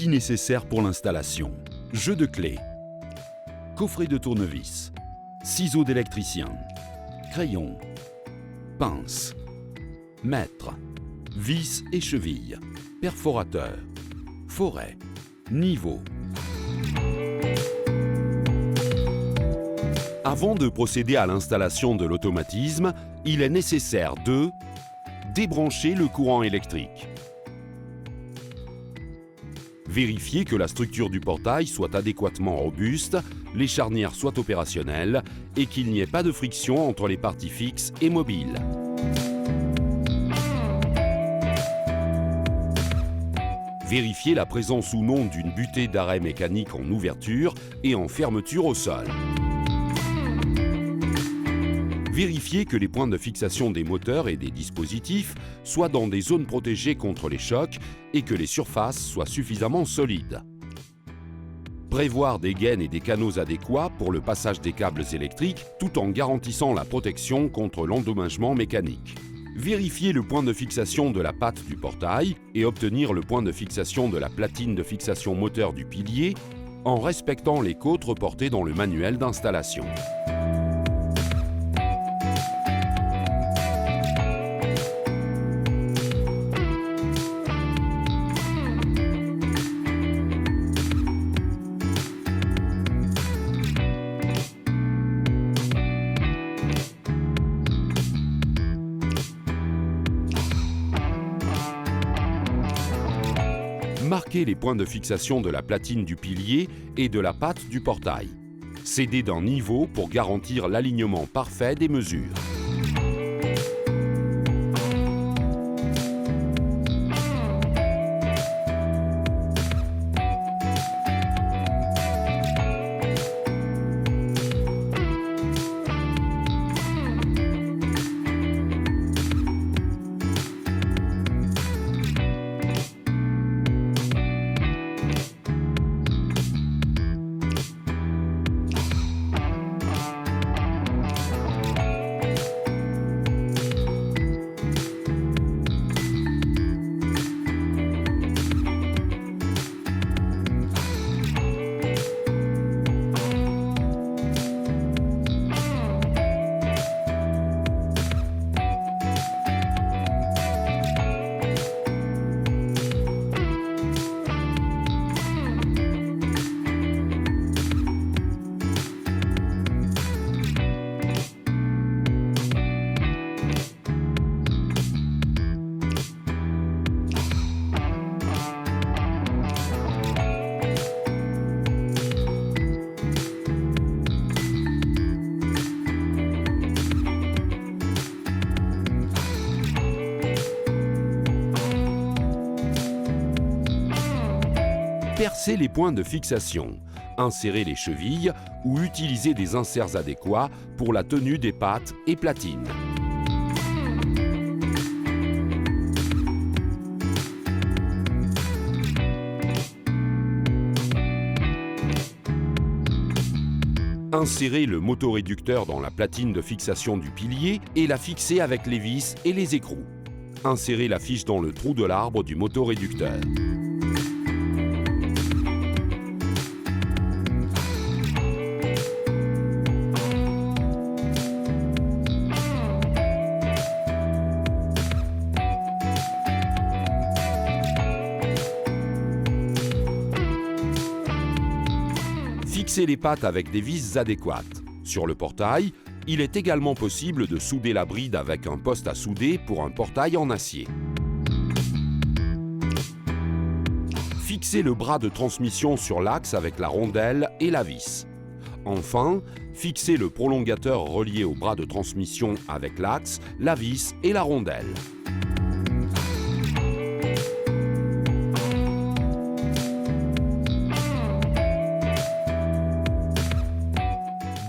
Outils nécessaires pour l'installation. Jeu de clés. Coffret de tournevis. Ciseaux d'électricien. Crayon. Pince. Mètre. Vis et chevilles. Perforateur. Forêt. Niveau. Avant de procéder à l'installation de l'automatisme, il est nécessaire de débrancher le courant électrique. Vérifier que la structure du portail soit adéquatement robuste, les charnières soient opérationnelles et qu'il n'y ait pas de friction entre les parties fixes et mobiles. Vérifier la présence ou non d'une butée d'arrêt mécanique en ouverture et en fermeture au sol. Vérifier que les points de fixation des moteurs et des dispositifs soient dans des zones protégées contre les chocs et que les surfaces soient suffisamment solides. Prévoir des gaines et des canaux adéquats pour le passage des câbles électriques tout en garantissant la protection contre l'endommagement mécanique. Vérifier le point de fixation de la patte du portail et obtenir le point de fixation de la platine de fixation moteur du pilier en respectant les côtes reportées dans le manuel d'installation. Marquer les points de fixation de la platine du pilier et de la patte du portail. Céder d'un niveau pour garantir l'alignement parfait des mesures. Percer les points de fixation, insérer les chevilles ou utiliser des inserts adéquats pour la tenue des pattes et platines. Insérer le motoréducteur dans la platine de fixation du pilier et la fixer avec les vis et les écrous. Insérer la fiche dans le trou de l'arbre du motoréducteur. Fixer les pattes avec des vis adéquates. Sur le portail, il est également possible de souder la bride avec un poste à souder pour un portail en acier. Fixer le bras de transmission sur l'axe avec la rondelle et la vis. Enfin, fixer le prolongateur relié au bras de transmission avec l'axe, la vis et la rondelle.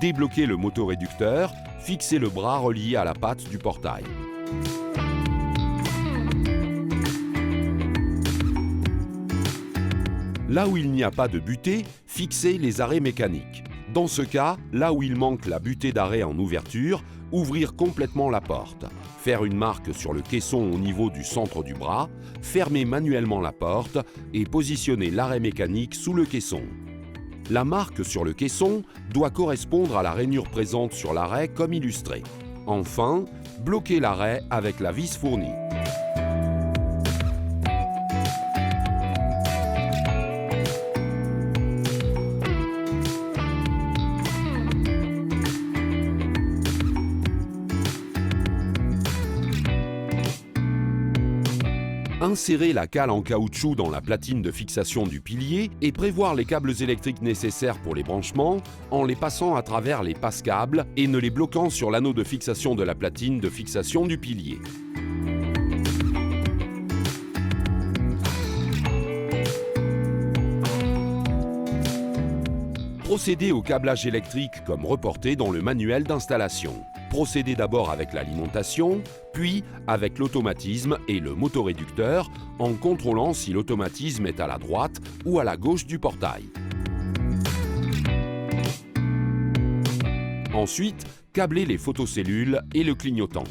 Débloquer le motoréducteur, fixer le bras relié à la patte du portail. Là où il n'y a pas de butée, fixer les arrêts mécaniques. Dans ce cas, là où il manque la butée d'arrêt en ouverture Ouvrir complètement la porte, faire une marque sur le caisson au niveau du centre du bras, fermer manuellement la porte et positionner l'arrêt mécanique sous le caisson. La marque sur le caisson doit correspondre à la rainure présente sur l'arrêt comme illustré. Enfin, bloquer l'arrêt avec la vis fournie. Insérer la cale en caoutchouc dans la platine de fixation du pilier et prévoir les câbles électriques nécessaires pour les branchements en les passant à travers les passe-câbles et ne les bloquant sur l'anneau de fixation de la platine de fixation du pilier. Procédez au câblage électrique comme reporté dans le manuel d'installation. Procédez d'abord avec l'alimentation, puis avec l'automatisme et le motoréducteur en contrôlant si l'automatisme est à la droite ou à la gauche du portail. Ensuite, câblez les photocellules et le clignotant.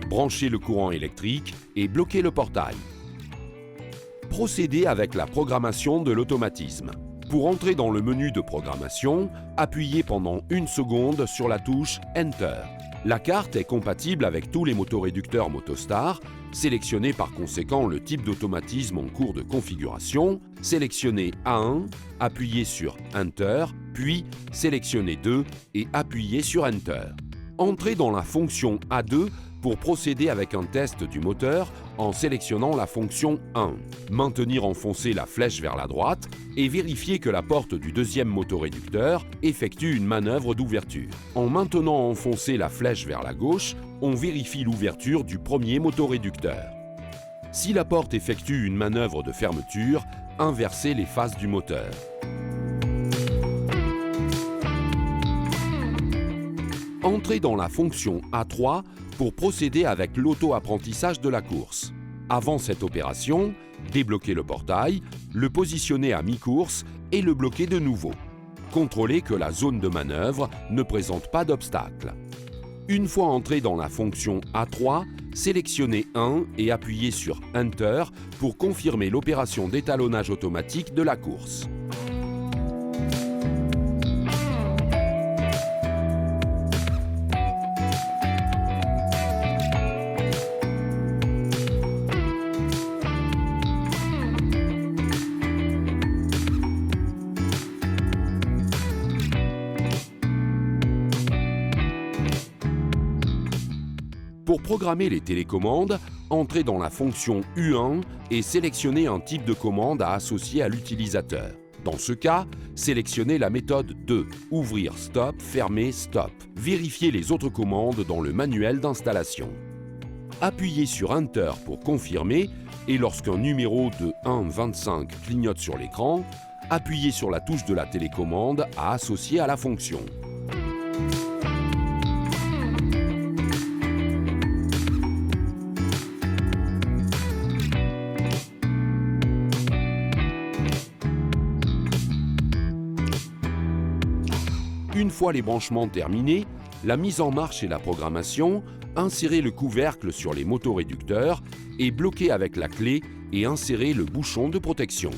Branchez le courant électrique et bloquez le portail. Procédez avec la programmation de l'automatisme. Pour entrer dans le menu de programmation, appuyez pendant 1 seconde sur la touche Enter. La carte est compatible avec tous les motoréducteurs Motostar. Sélectionnez par conséquent le type d'automatisme en cours de configuration. Sélectionnez A1, appuyez sur Enter, puis sélectionnez 2 et appuyez sur Enter. Entrez dans la fonction A2 pour procéder avec un test du moteur en sélectionnant la fonction 1. Maintenir enfoncée la flèche vers la droite et vérifier que la porte du deuxième motoréducteur effectue une manœuvre d'ouverture. En maintenant enfoncée la flèche vers la gauche, on vérifie l'ouverture du premier motoréducteur. Si la porte effectue une manœuvre de fermeture, inversez les faces du moteur. Entrez dans la fonction A3 pour procéder avec l'auto-apprentissage de la course. Avant cette opération, débloquez le portail, le positionnez à mi-course et le bloquez de nouveau. Contrôlez que la zone de manœuvre ne présente pas d'obstacle. Une fois entré dans la fonction A3, sélectionnez 1 et appuyez sur Enter pour confirmer l'opération d'étalonnage automatique de la course. Pour programmer les télécommandes, entrez dans la fonction U1 et sélectionnez un type de commande à associer à l'utilisateur. Dans ce cas, sélectionnez la méthode 2, ouvrir stop, fermer stop. Vérifiez les autres commandes dans le manuel d'installation. Appuyez sur Enter pour confirmer et lorsqu'un numéro de 1,25 clignote sur l'écran, appuyez sur la touche de la télécommande à associer à la fonction. Une fois les branchements terminés, la mise en marche et la programmation, insérez le couvercle sur les motoréducteurs et bloquez avec la clé et insérez le bouchon de protection.